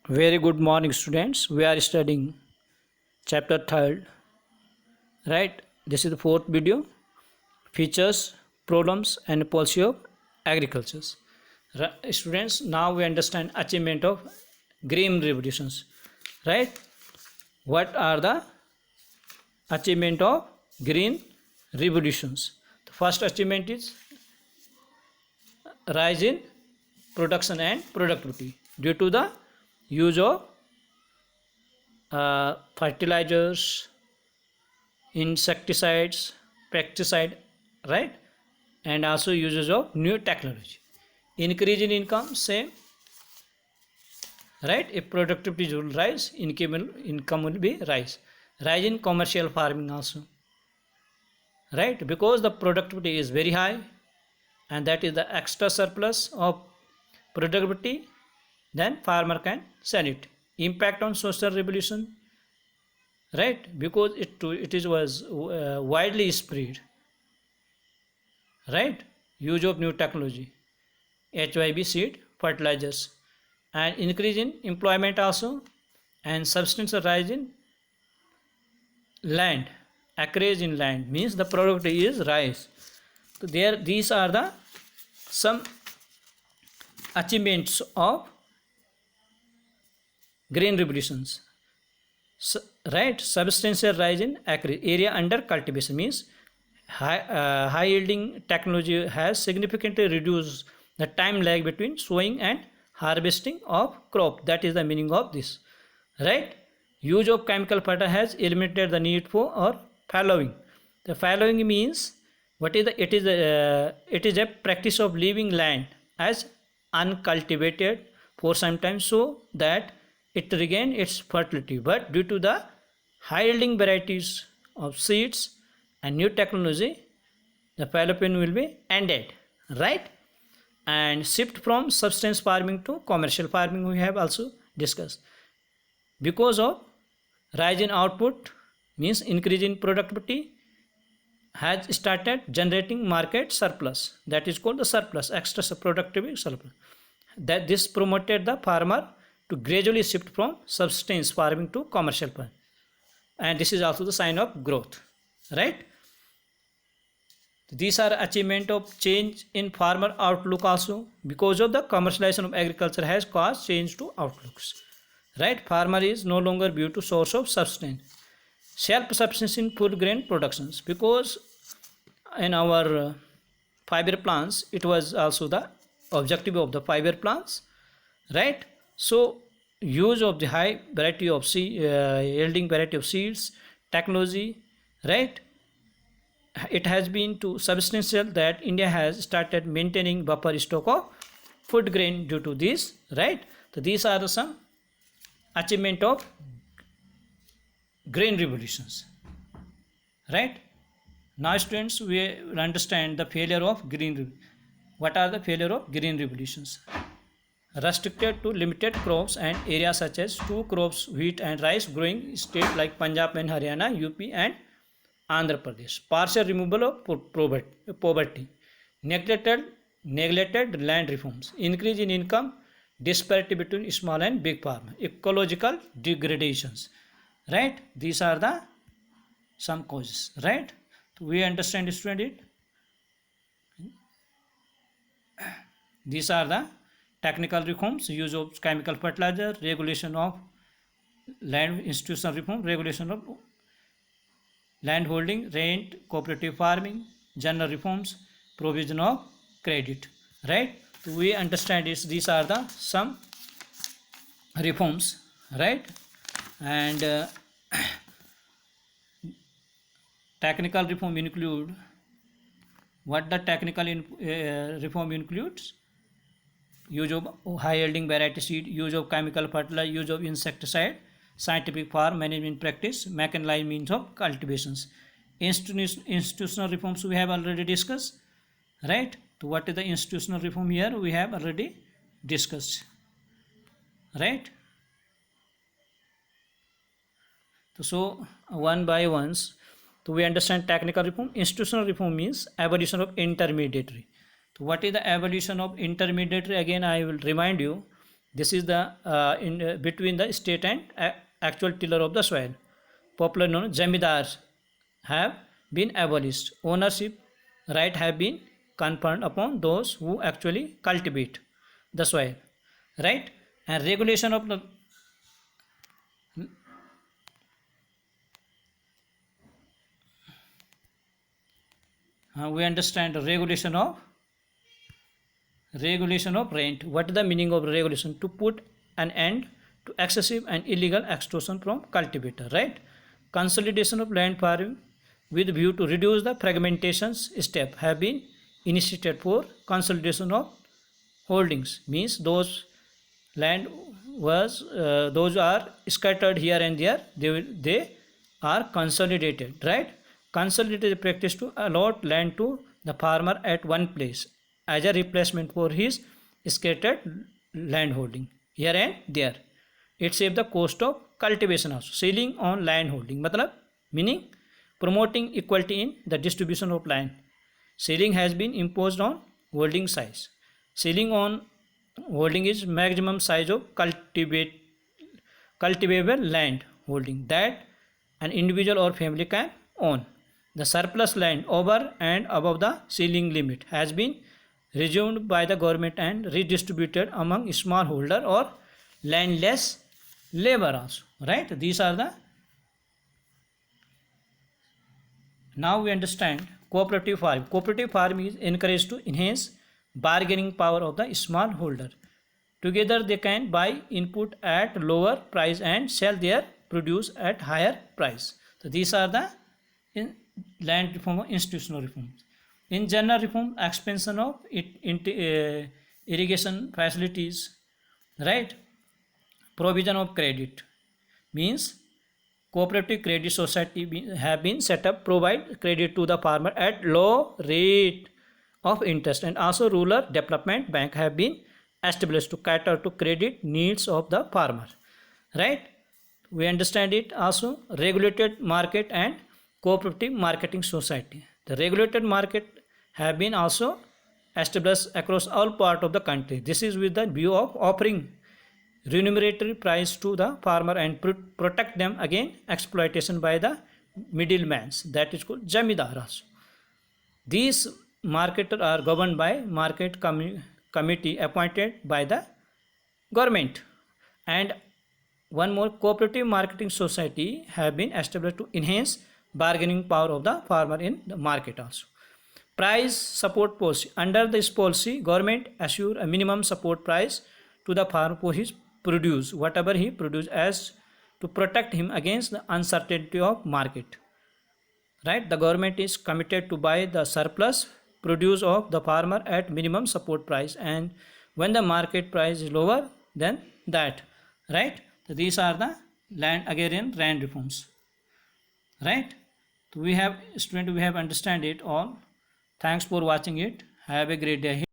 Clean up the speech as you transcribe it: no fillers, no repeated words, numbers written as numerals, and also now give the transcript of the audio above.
Very good morning, students. We are studying chapter 3rd, right? This is the fourth video, features, problems and policy of agriculture. Students, now we understand achievement of green revolutions, right? What are the achievement of green revolutions? The first achievement is rise in production and productivity due to the use of fertilizers, insecticides, pesticide, right? And also uses of new technology. Increase in income, same, right? If productivity will rise, income will be rise. Rise in commercial farming also, right? Because the productivity is very high, and that is the extra surplus of productivity, then farmer can sell it. Impact on social revolution, right? Because was widely spread, right? Use of new technology, HYB seed fertilizers, and increase in employment also, and substantial rise in land, acreage in land, means the productivity is rise. So these are the some achievements of green revolutions. Right, substantial rise in area under cultivation, means high yielding technology has significantly reduced the time lag between sowing and harvesting of crop. That is the meaning of this, right? Use of chemical fertilizer has eliminated the need for or fallowing. The fallowing means what is the it is a practice of leaving land as uncultivated for some time so that it regain its fertility, but due to the high yielding varieties of seeds and new technology, the fallopian will be ended, right? And shift from subsistence farming to commercial farming we have also discussed. Because of rise in output, means increase in productivity, has started generating market surplus, that is called the surplus, extra productivity surplus. That this promoted the farmer to gradually shift from subsistence farming to commercial farming, and this is also the sign of growth, right? These are achievement of change in farmer outlook also, because of the commercialization of agriculture has caused change to outlooks, right? Farmer is no longer viewed to source of substance, self-sufficiency in food grain productions, because in our 5-year plans it was also the objective of the 5-year plans, right? So use of the high variety of yielding variety of seeds technology, right? It has been to substantial that India has started maintaining buffer stock of food grain due to this, right? So these are the some achievement of grain revolutions, right? Now students, we will understand the failure of what are the failure of green revolutions? Restricted to limited crops and areas such as 2 crops, wheat and rice growing state like Punjab and Haryana, UP and Andhra Pradesh. Partial removal of poverty, neglected land reforms, increase in income disparity between small and big farm, ecological degradations, right? These are the some causes, right? So we understand, student, it. These are the technical reforms, use of chemical fertilizer, regulation of land, institutional reform, regulation of land holding, rent, cooperative farming, general reforms, provision of credit, right? So we understand this. These are the some reforms, right? And technical reform include what the technical reform includes: use of high yielding variety seed, use of chemical fertilizer, use of insecticide, scientific farm management practice, mechanized means of cultivations. Institutional reforms we have already discussed, right? So what is the institutional reform here? We have already discussed, right? So one by ones, so we understand technical reform. Institutional reform means abolition of intermediary. So what is the abolition of intermediary? Again I will remind you, This is the between the state and actual tiller of the soil. Popularly known zamindars have been abolished. Ownership right have been conferred upon those who actually cultivate the soil, right? And regulation of the we understand the regulation of rent. What is the meaning of regulation? To put an end to excessive and illegal extortion from cultivator, right? Consolidation of land farming with view to reduce the fragmentations step have been initiated for consolidation of holdings, means those land was those are scattered here and there, they are consolidated, right? Consolidated practice to allot land to the farmer at one place as a replacement for his scattered land holding here and there. It saves the cost of cultivation also. Ceiling on land holding matlab meaning promoting equality in the distribution of land. Ceiling has been imposed on holding size. Ceiling on holding is maximum size of cultivable land holding that an individual or family can own. The surplus land over and above the ceiling limit has been resumed by the government and redistributed among smallholder or landless labor also, right? These are the. Now we understand cooperative farm. Cooperative farm is encouraged to enhance bargaining power of the smallholder. Together they can buy input at lower price and sell their produce at higher price. So these are the land reform or institutional reforms. In general reform, expansion of irrigation facilities, right? Provision of credit means cooperative credit society have been set up, provide credit to the farmer at low rate of interest, and also rural development bank have been established to cater to credit needs of the farmer, right? We understand it also. Regulated market and cooperative marketing society. The regulated market have been also established across all parts of the country. This is with the view of offering remunerative price to the farmer and protect them against exploitation by the middlemen, that is called zamindars. These marketers are governed by market committee appointed by the government. And one more, cooperative marketing society have been established to enhance bargaining power of the farmer in the market also. Price support policy. Under this policy, government assure a minimum support price to the farmer for his produce, whatever he produce, as to protect him against the uncertainty of market, right? The government is committed to buy the surplus produce of the farmer at minimum support price, and when the market price is lower than that, right? So these are the agrarian land reforms, right? So we have understand it all. Thanks for watching it. Have a great day.